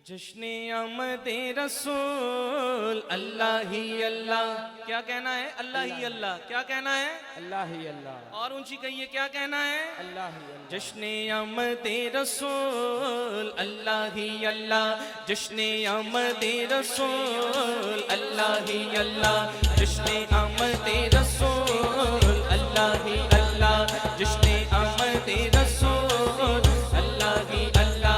जश्ने आमदे रसूल अल्लाह ही अल्लाह। क्या कहना है? अल्लाह ही अल्लाह। क्या कहना है? अल्लाह ही अल्लाह। और ऊंची कहिए, क्या कहना है? अल्लाह ही अल्लाह। जश्ने आमदे रसूल अल्लाह ही अल्लाह। जश्ने आमदे रसूल अल्लाह ही अल्लाह। जश्ने आमदे रसूल अल्लाह ही अल्लाह। जश्ने आमदे रसूल अल्लाह ही अल्लाह।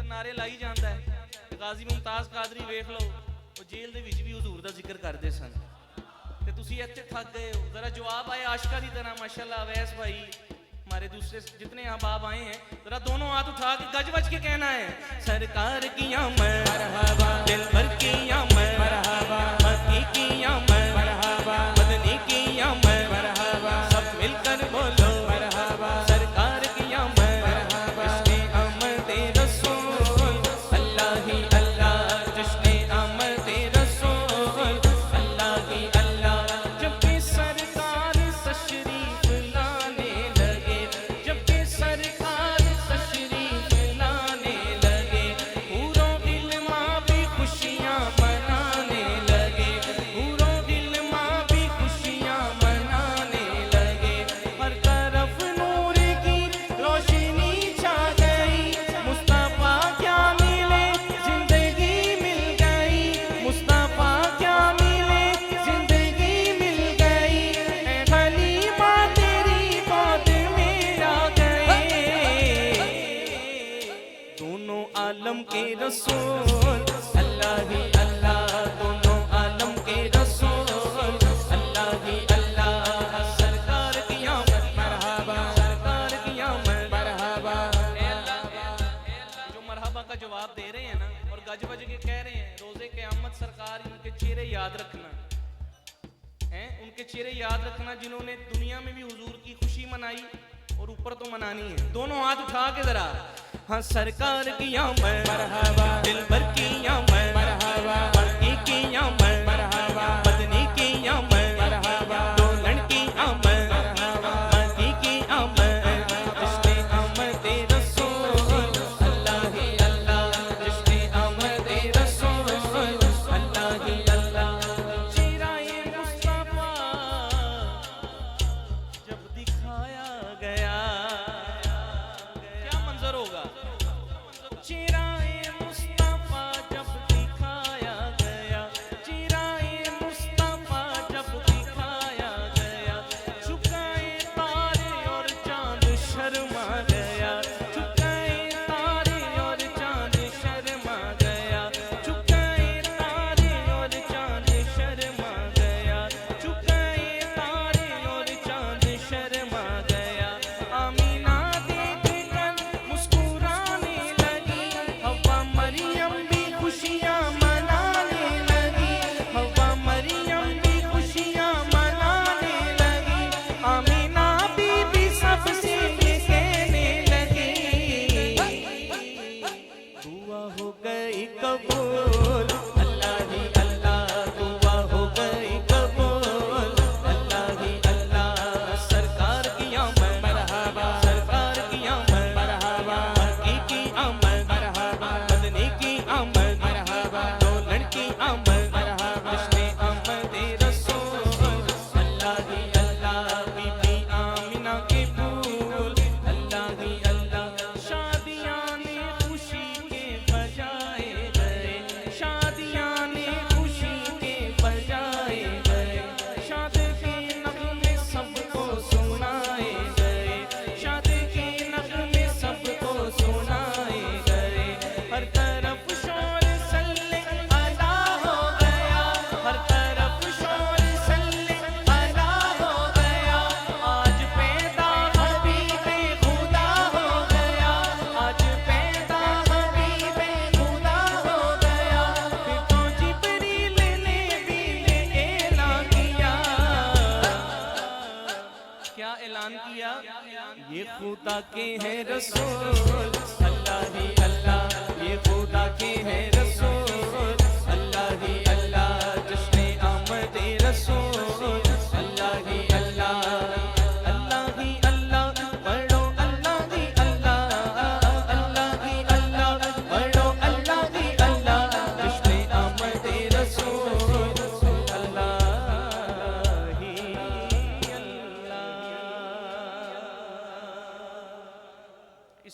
नारे लाई जाता है। गाजी मुमताज कादरी वेख लो, वो जेल दे विच भी हुजूर दा जिक्र करते सन ते तुसी इत्थे थक गए हो। जरा जवाब आए आशिका की तरह। माशाल्लाह अवैस भाई, हमारे दूसरे जितने अहबाब आए हैं, जरा दोनों हाथ उठा के गज बज के कहना है सरकार की आमद मरहबा, दिल भर की आमद मरहबा, मक्की की आमद मरहबा, मदनी की आमद मरहबा, सब मिलकर बोलो मरहबा। सरकार की आमद मरहबा, जश्ने आमदे रसूल अल्लाह ही अल्लाह। जश्ने आमदे रसूल अल्लाह ही अल्लाह। जब भी सरकार तशरीफ लाने लगे, जब भी सरकार तशरीफ लाने लगे, पूरों इल्मा भी खुशियाँ मनाने लगे, पूरों इल्मा भी खुशियाँ मनाने लगे। हर तरफ नूर की रोशनी छा गई, मुस्तफा क्या मिले जिंदगी मिल गई, मुस्तफा क्या मिले जिंदगी मिल गई। ऐ खलीफा तेरी गोद में आ गए, दोनों आलम के रसूल अल्लाह ही अल्लाह। दोनों आलम के रसूल अल्लाह ही अल्लाह। सरकार की आमद मरहबा, सरकार की आमद मरहबा। ए अल्लाह, जो मरहबा का जवाब दे रहे हैं ना और गज बज के कह रहे हैं, रोजे क़यामत सरकार उनके चेहरे याद रखना हैं, उनके चेहरे याद रखना जिन्होंने दुनिया में भी हुजूर की खुशी मनाई और ऊपर तो मनानी है। दोनों हाथ उठा के जरा, हाँ सरकार की आमद मरहबा, दिल भर की आमद मरहबा, मक्की की आमद मरहबा, मदनी की आमद मरहबा, डोलन की आमद मरहबा, मक्की की आमद। जश्ने आमदे रसूल अल्लाह ही अल्लाह। जश्ने आमदे रसूल अल्लाह ही अल्लाह। चिराए मुस्तफा जब दिखाया गया, क्या मंजर होगा? चिराए मुस्तफा जब खुदा के हैं रसूल